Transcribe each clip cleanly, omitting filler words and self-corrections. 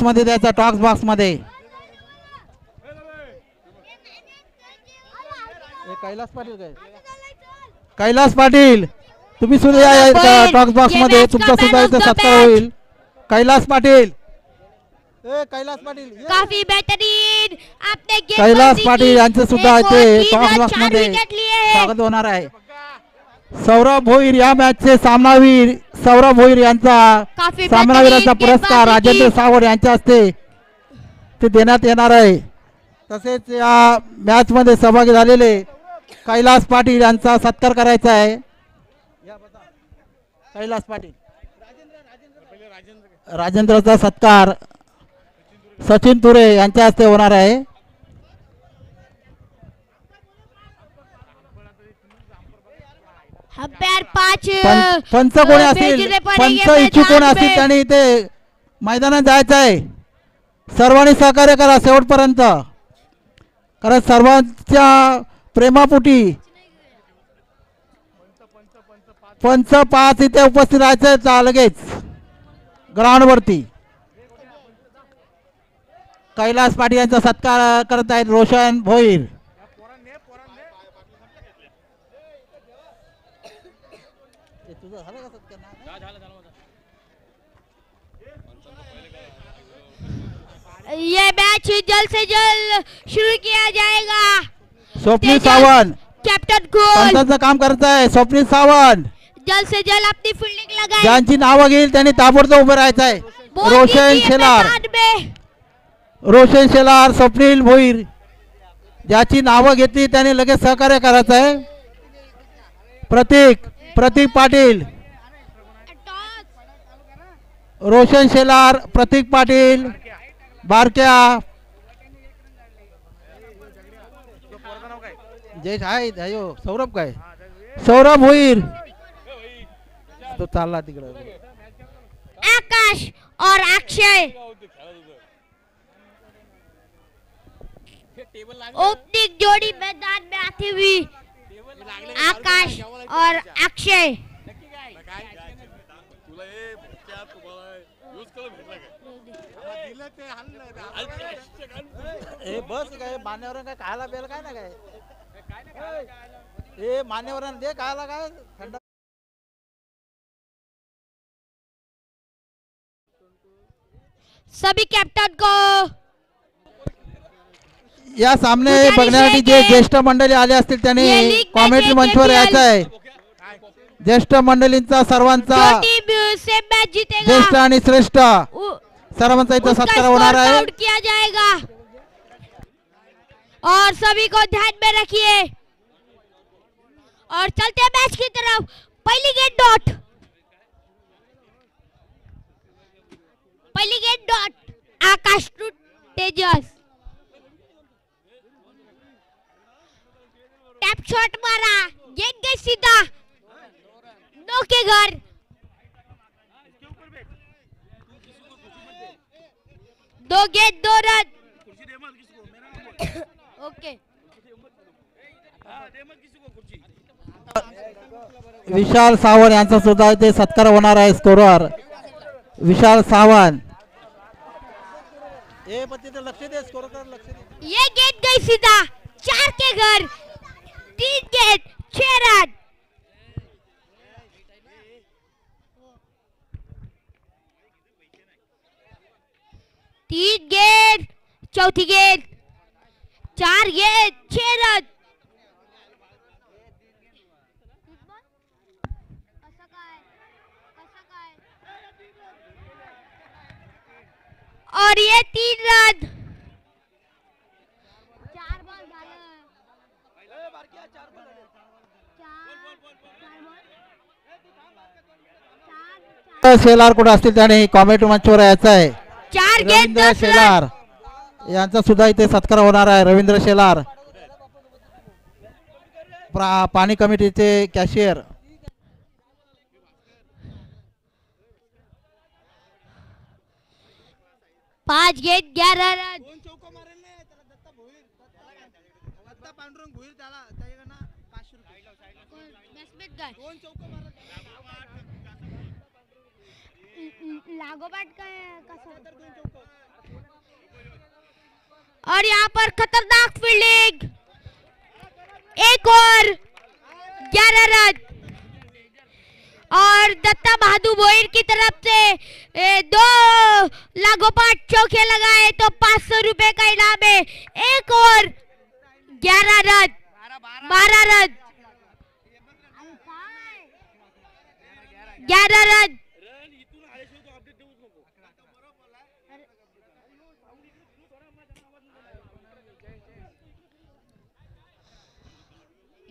मध्ये द्यायचा, talks box मध्ये. कैलास पाटील काय, कैलास पाटील तुम्ही सुद्धा या टॉक्स बॉक्स मध्ये, तुमचा सुद्धा इथे सत्कार होईल. कैलास पाटील, कैलास पाटील काफी बेहतरीन आपने कैलास पाटील यांचं सुद्धा इथे टॉक्स बॉक्स मध्ये स्वागत होणार आहे. सौरभ भोईर या मॅचचे सामनावीर, सौरभ भोईर यांचा सामनावीराचा पुरस्कार राजेंद्र सावड यांच्या हस्ते ते देण्यात येणार आहे. तसेच या मॅच मध्ये सहभागी झालेले कैलास पाटील यांचा सत्कार करायचा आहे. कैलास पाटील, राजेंद्रचा सत्कार सचिन तुरे यांच्या हस्ते होणार आहे. पंच कोणी असतील, पंच इच्छुक कोणी असतील त्यांनी इथे मैदानात जायचं आहे. सर्वांनी सहकार्य करा शेवटपर्यंत, कारण सर्वांच्या प्रेमापोटी पंच 5 इथे उपस्थित राहायचं लगेच ग्राउंड वरती. कैलास पाटील यांचा सत्कार करत आहेत रोशन भोईर. ये मैच जल्द से जल्द शुरू किया जाएगा. स्वप्नील सावंत कैप्टन को पंचाचं काम करत आहे. स्वप्नील सावंत जल्द से जल्द अपनी फील्डिंग लगाए. ज्यांची नावं घेईल त्यांनी ताबडतोब उभे राहायचं आहे. रोशन शेलार, रोशन शेलार, स्वप्नील भोईर ज्याची नावं घेतली त्यांनी लगेच सहकार्य करायचं आहे. प्रतीक, प्रतीक पाटील, रोशन शेलार, प्रतीक पाटील, बारक्या जयेश आहे, सौरभ काय, सौरभ भोईर तो चालला तिकडे. आकाश और अक्षय ओपनिंग जोड़ी मैदान में आती हुई. आकाश और अक्षय बस काय मान्यवर काय खायला बेल काय ना काय, हे मान्यवर दे खायला काय थंड. सभी कैप्टन को या सामने बघण्यासाठी जे ज्येष्ठ मंडळी आले असतील त्यांनी कॉमेंट्री मंचवर यायचं आहे. ज्येष्ठ मंडळींचा सर्वांचा, ज्येष्ठ आणि श्रेष्ठ सर्वांचा इथं सत्कार होणार आहे. किया जाएगा और सभी को ध्यान में रखिए और चलते हैं मैच की तरफ. पहली गेट डॉट, पहली गेट dot Akash to Tejas. Tap shot मारा, गेट गई सीधा, 9 के घर. दो गेट 2 रन. ओके. विशाल सावंत यांचा सुद्धा इथे सत्कार होणार आहे. स्कोरर विशाल सावंत. लक्ष दे, स्कोर कर, लक्ष दे. ये गेट गई सीधा, 4 के घर, 3 गेट 6 रन. तीन गेट, चौथी गेट, 4 गेट 6 रन. और ये 3 रन. 4 बॉल शेलार कुठे असतील त्याने कॉमेंट्री मंचवर यायचं आहे. 4 गेट रवींद्र शेलार यांचा सुद्धा इथे सत्कार होणार आहे. रवींद्र शेलार पाणी कमिटीचे कॅशियर. 5 gate 11 run. लागोपाठ काय कसं और यहाँ पर खतरनाक फील्डिंग, एक और 11 रन। और दत्ता बहादुर भोईर की तरफ से 2 लागोपाठ चौके लगाए तो 500 रुपए का इनाम है। एक और 11 रन, 12 रन, 11 रन।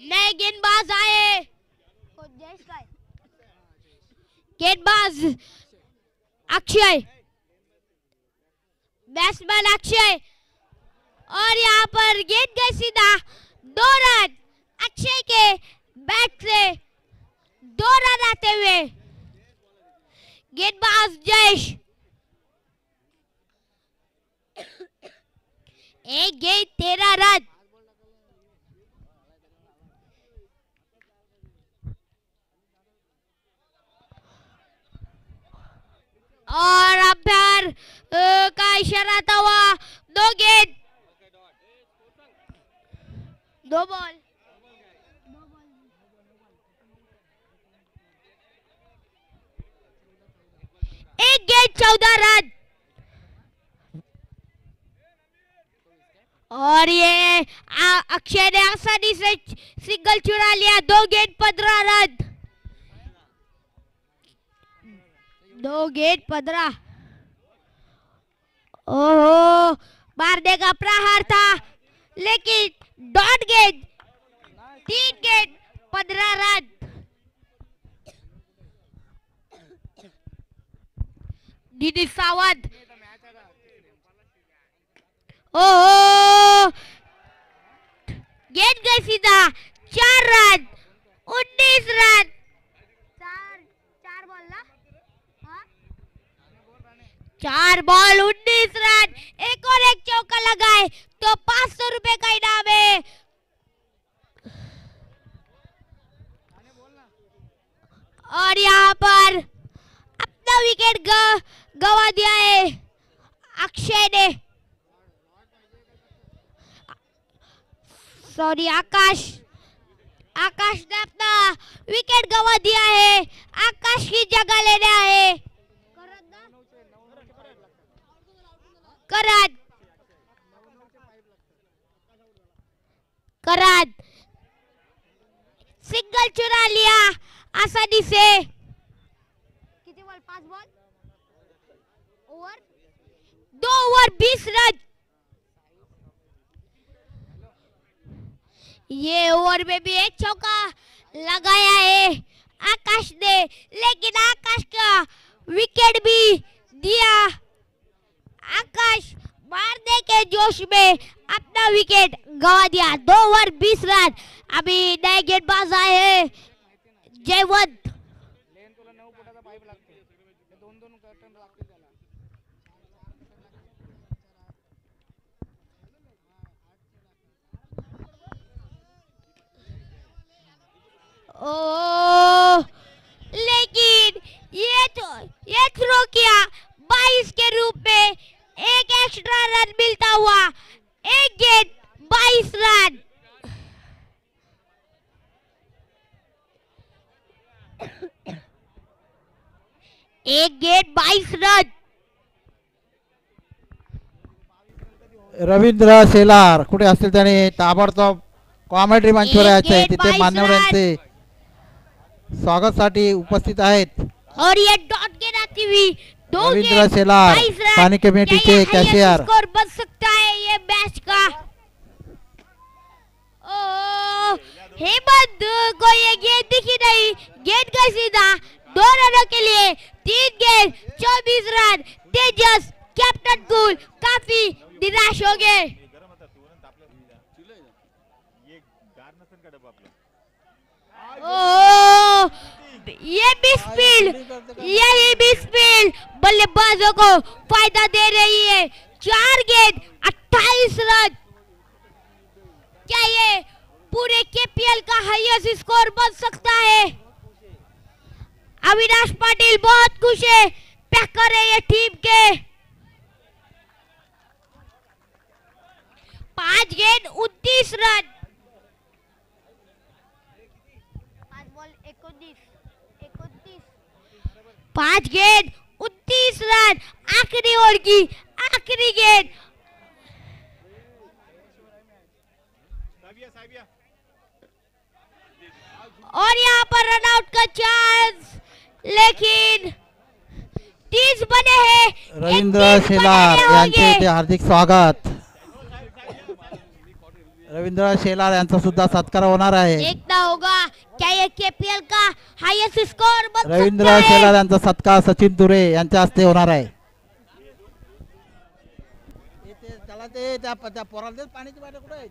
नए गेंदबाज आए, गेंदबाज अक्षय, बैट्समैन अक्षय, और यहाँ पर गेंद गई सीधा, 2 रन। अक्षय के बैट से 2 रन आते हुए गेंदबाज जयेश, एक गेंद 13 रन। और अंपायर का इशारा था हुआ 2 गेंद 2 बॉल। एक गेंद 14 रन। और ये अक्षय ने आसानी से सिंगल चुरा लिया, 2 गेंद 15 रन, 2 गेंद 15। ओहो, मारने का प्रहार था लेकिन डॉट गेंद, 3 गेंद 15 रन। दीदी सावंत, ओहो, गेंद गई सीधा, 4 रन, 19 रन। 4 बॉल ना, 4 बॉल 19 रन। एक और एक चौका लगाए तो 500 रुपए का इनाम है। और यहाँ पर अपना विकेट गवा दिया है अक्षय ने, सॉरी आकाश ने अपना विकेट गवा दिया है। आकाश की जगह लेने आए करात, सिंगल चुरा लिया आसानी से। कितने ball? 5 ball, over 2 over 20 run. ये ओवर में भी एक चौका लगाया है आकाश ने, लेकिन आकाश का विकेट भी दिया। आकाश मारने के जोश में अपना विकेट गवा दिया, 2 ओवर 20 रन। अभी नए गेंदबाज आए हैं जयवंत, ओ लेकिन ये थ्रो किया 22 के रूप में, एक एक्स्ट्रा रन मिलता हुआ, एक गेंद 22 रन। एक गेंद 22 रन। रवींद्र शेलार कुठे असतील त्याने ताबडतोब कॉमेंट्री मंचवर यायचे आहे, तिथे मान्यवरांचे स्वागतासाठी उपस्थित आहेत। और ये डॉट गेंद आती हुई, 2 रवींद्र शेलार स्थानिक कमेटीचे कॅशियर स्कोर बन सकता है ये मैच का। हेमंत को ये गेंद दिखी नहीं, गेंद गई सीधा, 2 रनों के लिए 3 गेंद 24 रन। तेजस कैप्टन कूल काफी निराश हो गए। यही भी स्पीड बल्लेबाजों को फायदा दे रही है। 4 गेंद 28 रन। क्या ये पूरे केपीएल का हाईएस्ट स्कोर बन सकता है? अविनाश पाटिल बहुत खुश है, पैकर है ये टीम के। 5 गेंद 29 रन। 5 गेंद 29 रन। आखिरी ओवर की आखिरी गेंद। और यहाँ पर रन आउट का चांस, लेकिन 30 बने हैं। रवींद्र शेलार यांचे इथे हार्दिक स्वागत। रवींद्र शेलार यांचा सुद्धा सत्कार होणार आहे। देखना होगा क्या ये केपीएल का हाईएस्ट स्कोर बन सकता है। रवींद्र शेलार यांचा सत्कार सचिन तुरे यांच्या हस्ते होणार आहे। त्याला ते त्या पोराला पाण्याची बाटली कुठे आहे?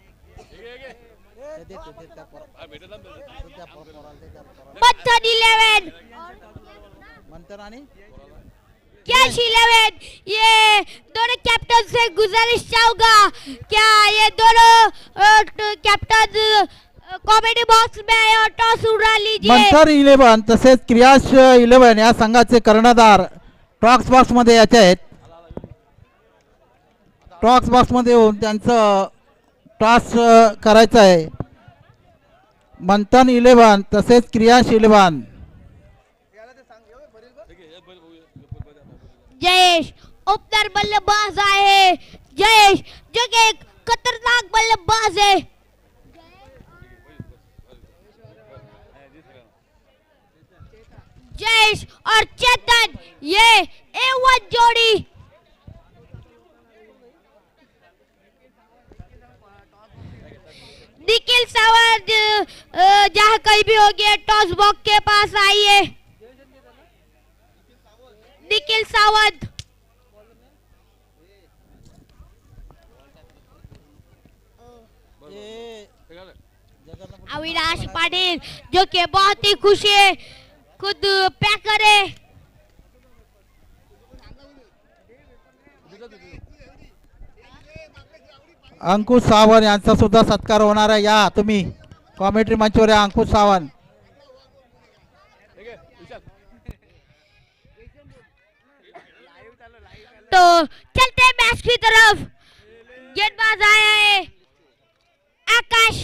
मंथन 11 मंथन आणि कैश 11। ये दोनों कैप्टन से गुजारिश चाहूंगा, क्या ये दोनों कैप्टन कॉमेडी बॉक्स में और टॉस उड़ा लीजिए। मंथन 11 तसेच क्रियाश 11 या संघाचे कर्णधार टॉक्स बॉक्स मध्ये याचे आहेत। टॉक्स बॉक्स मध्ये येऊन त्यांचं टॉस करायचं आहे। मंथन 11 तसेच क्रियाश 11। जयेश ओपनर बल्लेबाज आए हैं। जयेश जो कि एक खतरनाक बल्लेबाज है। जयेश और चेतन ये A1 जोड़ी। निखिल सावंत जहाँ कहीं भी होगी टॉस बॉक्स के पास आइए। निखिल सावंत अविनाश पाटिल जो कि बहुत ही खुश है, खुद पैकर है। अंकुश सावंत यांचा सुद्धा सत्कार होणार आहे। या तुम्ही कॉमेंट्री मंचवर या अंकुश सावंत। तो चलते हैं मैच की तरफ। गेंदबाज आया है आकाश।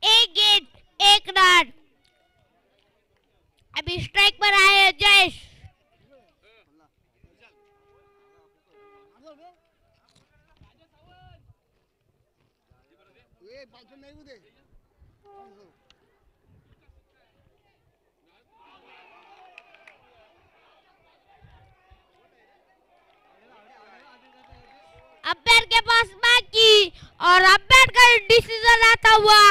एक गेंद एक रन। अभी स्ट्राइक पर आए हैं जयेश। अंपायर के पास मैच की और अंपायर का डिसीजन आता हुआ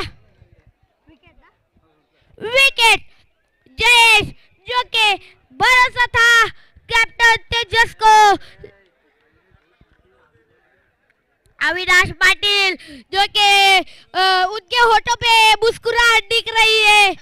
विकेट। जयेश जो के भरोसा था कैप्टन तेजस को। अविनाश पाटिल जो के उनके होठों पे मुस्कुराहट दिख रही है।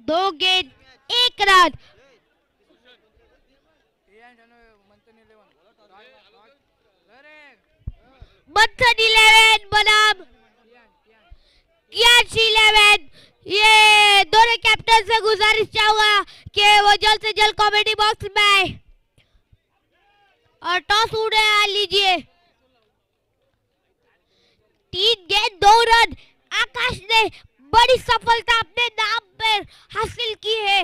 दो गेंद एक रन। मंथन 11 बनाम कैश 11। ये दोनों कैप्टन से गुजारिश चाहूंगा कि वो जल्द से जल्द कॉमेडी बॉक्स में आए और टॉस उड़ा लीजिए। 3 गेंद 2 रन। आकाश ने बड़ी सफलता अपने नाम पर हासिल की है।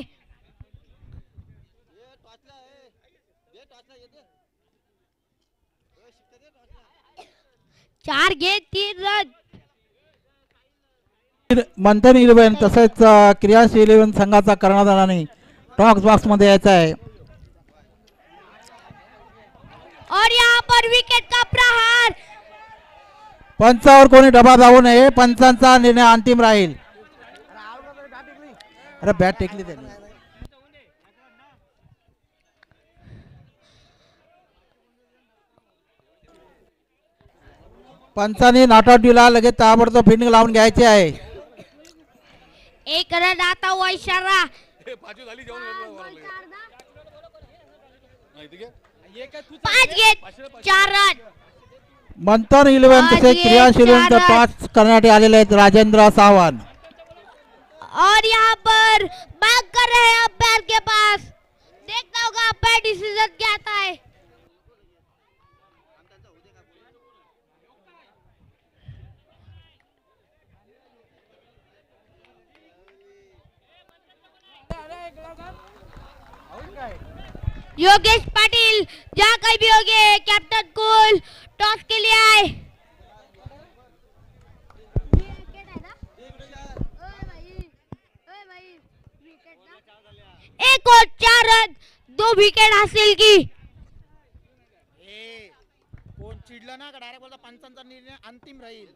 चार गेंद 3 रन। मंथन 11 तसेच क्रियाश 11 संघाचा कर्णधाराने टॉक्स बॉक्स मध्ये यायचा आहे। और यहाँ पर विकेट का प्रहार। पंचावर कोणी डबा धावू नये, पंचांचा निर्णय अंतिम राहील। अरे बॅट टेकली त्यांनी। पंचांनी नॉट आउट दिला, लगेच ताबडतोब फिल्डिंग लावून घ्यायची आहे. एक रन आता हुआ इशारा. पाच गेट 4 रन. मंथन 11 तसे क्रियाशील टॉस करण्यासाठी आलेले आहेत राजेंद्र सावंत. और यहाँ पर बात कर रहे हैं अंपायर के पास. देखना होगा अंपायर डिसीजन क्या आता है. योगेश पाटिल जहाँ कहीं भी होंगे, कैप्टन कूल टॉस के लिए आए. एक और 4 रन, 2 विकेट हासिल की. कोण चिडलं ना का डायरेक्ट बोलता पंचांचा निर्णय अंतिम राहील.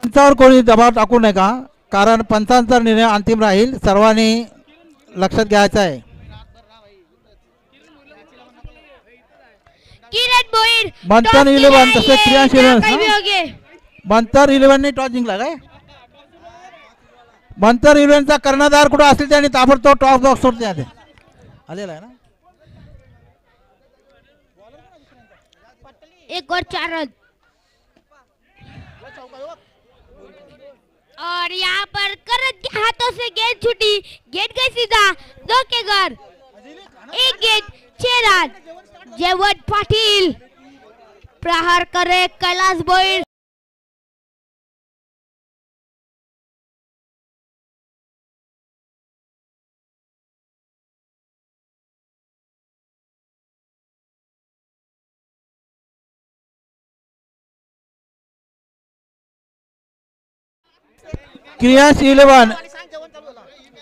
पंचावर कोणी दबाव टाकू नये का, कारण पंचांचा निर्णय अंतिम राहील. सर्वांनी लक्षात घ्यायचं आहे. किरण भोईर मंथन 11 तसे क्रियाशील होंगे. मंथन 11 ने टॉस जिंकला काय. मंथन 11 चा कर्णधार कुठं असेल त्याने ताबडतोब टॉस बॉक्स सोडते आलेला आहे ना. एक और 4 रन. और यहाँ पर करण के हाथों से गेंद छूटी, गेंद गई सीधा 2 के घर. एक गेंद 6 रन. जयवंत पाटिल प्रहार करे कैलाश भोईर. क्रियाशील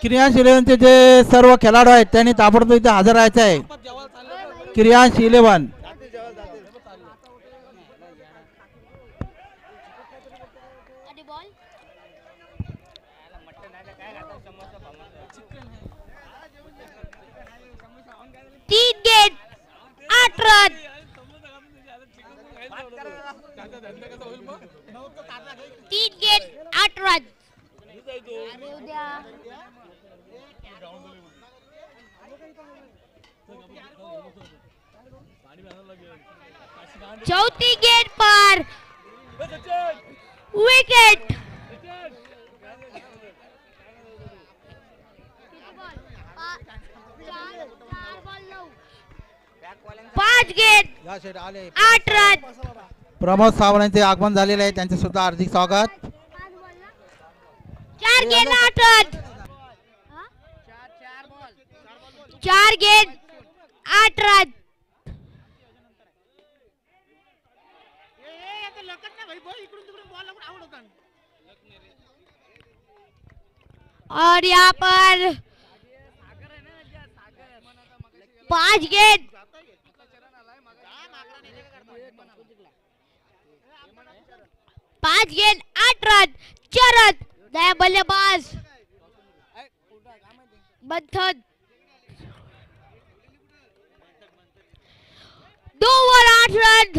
11चे जे सर्व खेळाडू आहेत त्यांनी ताबडतोब इथे हजर राहायचं आहे. क्रियाशील 11 3 गेंद 8 रन. तीन गेंद 8 रन. चौथी गेंद पर विकेट. 5 गेंद 8 रन. प्रमोद सावंतांचे आगमन झालेले आहे, त्यांचे सुद्धा हार्दिक स्वागत. 4 गेंद 8 रन. 4 गेंद 8 रन. और यहाँ पर 5 गेंद 8 रन. 4 रन. नया बल्लेबाज मंथन 2 ओवर 8 रन.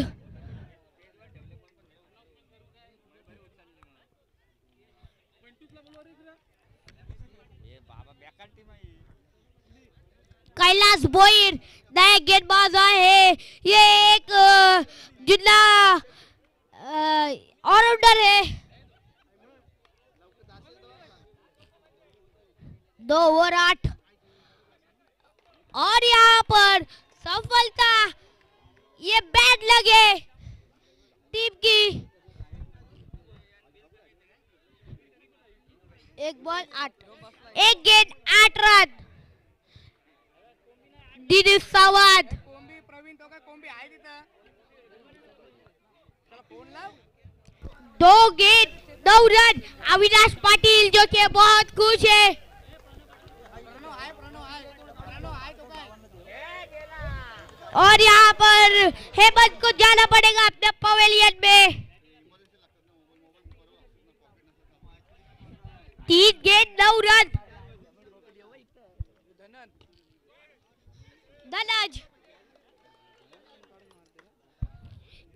कैलाश भोईर नए गेंदबाज आए हैं. ये एक जिला ऑलराउंडर है. 2 ओवर 8 और यहाँ पर सफलता. ये बैट लगे टीम की. एक बॉल 8, एक गेंद 8 रन. दिनेश सावंत 2 गेंद 9 रन. अविनाश पाटिल जो कि बहुत खुश है. और यहाँ पर हेमंत को जाना पड़ेगा अपने पवेलियन में. 3 गेंद 9 रन. धनज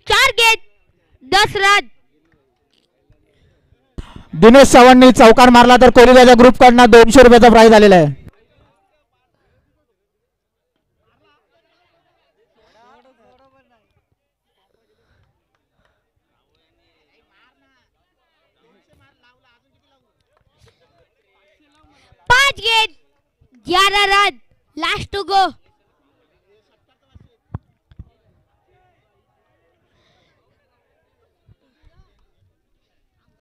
4 गेंद 10 रन. दिनेश चव्हाणनी चौकार मारला तर कोलिगाच्या ग्रुप कडनं 200 रुपयाचा प्राइज आलेला आहे. पांच गेंद 11 रन. Last to go.